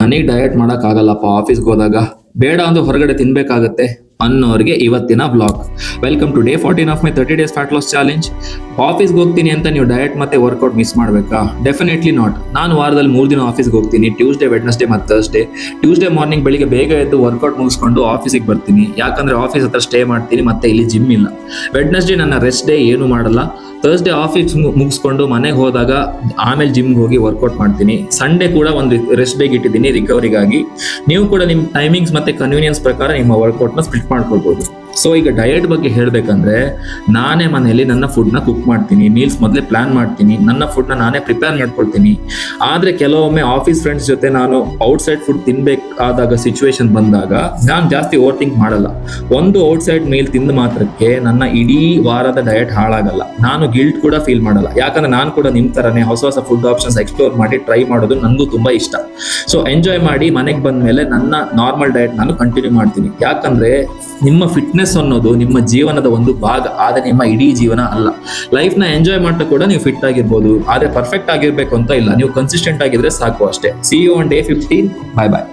ನನಗೆ ಡಯಟ್ ಆಗಲ್ಲಪ್ಪ ಆಫೀಸ್ಗೆ ಹೋದಾಗ, ಬೇಡ ಅಂದ್ರೆ ಹೊರಗಡೆ ತಿನ್ಬೇಕಾಗತ್ತೆ ಅನ್ನೋರಿಗೆ ಇವತ್ತಿನ blog. Welcome to day 14 of my 30 days fat loss challenge. ಆಫೀಸ್ಗೆ ಹೋಗ್ತೀನಿ ಅಂತ ನೀವು ಡಯಟ್ ಮತ್ತೆ ವರ್ಕೌಟ್ ಮಿಸ್ ಮಾಡಬೇಕಾ? Definitely not. ನಾನು ವಾರದಲ್ಲಿ 3 ದಿನ ಆಫೀಸ್ಗೆ ಹೋಗ್ತೀನಿ, ಟ್ಯೂಸ್ಡೇ, ವೆಡ್ನೆಸ್ಡೇ ಮತ್ತು ಥರ್ಸ್ಡೇ. ಟ್ಯೂಸ್ಡೇ ಮಾರ್ನಿಂಗ್ ಬೆಳಿಗ್ಗೆ ಬೇಗ ಎದ್ದು ವರ್ಕೌಟ್ ಮುಗಿಸ್ಕೊಂಡು ಆಫೀಸಿಗೆ ಬರ್ತೀನಿ, ಯಾಕಂದ್ರೆ ಆಫೀಸ್ ಹತ್ರ ಸ್ಟೇ ಮಾಡ್ತೀನಿ, ಮತ್ತೆ ಇಲ್ಲಿ ಜಿಮ್ ಇಲ್ಲ. ವೆಡ್ನೆಸ್ಡೇ ನನ್ನ ರೆಸ್ಟ್ ಡೇ, ಏನು ಮಾಡಲ್ಲ. ಥರ್ಸ್ಡೇ ಆಫೀಸ್ ಮುಗಿಸ್ಕೊಂಡು ಮನೆಗೆ ಹೋದಾಗ ಆಮೇಲೆ ಜಿಮ್ಗೆ ಹೋಗಿ ವರ್ಕೌಟ್ ಮಾಡ್ತೀನಿ. ಸಂಡೇ ಕೂಡ ಒಂದು ರೆಸ್ಟ್ ಡೇಗೆ ಇಟ್ಟಿದ್ದೀನಿ ರಿಕವರಿಗಾಗಿ. ನೀವು ಕೂಡ ನಿಮ್ಮ ಟೈಮಿಂಗ್ಸ್ ಮತ್ತೆ ಕನ್ವೀನಿಯನ್ಸ್ ಪ್ರಕಾರ ನಿಮ್ಮ ವರ್ಕೌಟ್ನ ಸ್ಪ್ಲಿಟ್ ಮಾಡ್ಕೊಳ್ಬೋದು. ಸೊ ಈಗ ಡಯಟ್ ಬಗ್ಗೆ ಹೇಳಬೇಕಂದ್ರೆ, ನಾನೇ ಮನೆಯಲ್ಲಿ ನನ್ನ ಫುಡ್ನ ಕುಕ್ ಮಾಡ್ತೀನಿ, ಮೀಲ್ಸ್ ಮೊದಲೇ ಪ್ಲಾನ್ ಮಾಡ್ತೀನಿ, ನನ್ನ ಫುಡ್ನ ನಾನೇ ಪ್ರಿಪೇರ್ ಮಾಡ್ಕೊಳ್ತೀನಿ. ಆದರೆ ಕೆಲವೊಮ್ಮೆ ಆಫೀಸ್ ಫ್ರೆಂಡ್ಸ್ ಜೊತೆ ನಾನು ಔಟ್ಸೈಡ್ ಫುಡ್ ತಿನ್ಬೇಕಾದಾಗ ಸಿಚುವೇಶನ್ ಬಂದಾಗ ನಾನು ಜಾಸ್ತಿ ಓವರ್ ಥಿಂಕ್ ಮಾಡಲ್ಲ. ಒಂದು ಔಟ್ಸೈಡ್ ಮೀಲ್ ತಿಂದ ಮಾತ್ರಕ್ಕೆ ನನ್ನ ಇಡೀ ವಾರದ ಡಯಟ್ ಹಾಳಾಗಲ್ಲ. ನಾನು ಗಿಲ್ಟ್ ಕೂಡ ಫೀಲ್ ಮಾಡಲ್ಲ, ಯಾಕಂದ್ರೆ ನಾನು ಕೂಡ ನಿಮ್ಮ ಥರನೇ ಹೊಸ ಹೊಸ ಫುಡ್ ಆಪ್ಷನ್ಸ್ ಎಕ್ಸ್ಪ್ಲೋರ್ ಮಾಡಿ ಟ್ರೈ ಮಾಡೋದು ನನಗೂ ತುಂಬಾ ಇಷ್ಟ. ಸೊ ಎಂಜಾಯ್ ಮಾಡಿ ಮನೆಗೆ ಬಂದ ಮೇಲೆ ನನ್ನ ನಾರ್ಮಲ್ ಡಯಟ್ ನಾನು ಕಂಟಿನ್ಯೂ ಮಾಡ್ತೀನಿ. ಯಾಕಂದ್ರೆ ನಿಮ್ಮ ಫಿಟ್ನೆಸ್ ಅನ್ನೋದು ನಿಮ್ಮ ಜೀವನದ ಒಂದು ಭಾಗ, ಆದರೆ ನಿಮ್ಮ ಇಡೀ ಜೀವನ ಅಲ್ಲ. ಲೈಫ್ನ ಎಂಜಾಯ್ ಮಾಡ್ತಾ ಕೂಡ ನೀವು ಫಿಟ್ ಆಗಿರ್ಬೋದು, ಆದರೆ ಪರ್ಫೆಕ್ಟ್ ಆಗಿರ್ಬೇಕು ಅಂತ ಇಲ್ಲ. ನೀವು ಕನ್ಸಿಸ್ಟೆಂಟ್ ಆಗಿದ್ರೆ ಸಾಕು ಅಷ್ಟೇ. See you on day 15. Bye bye.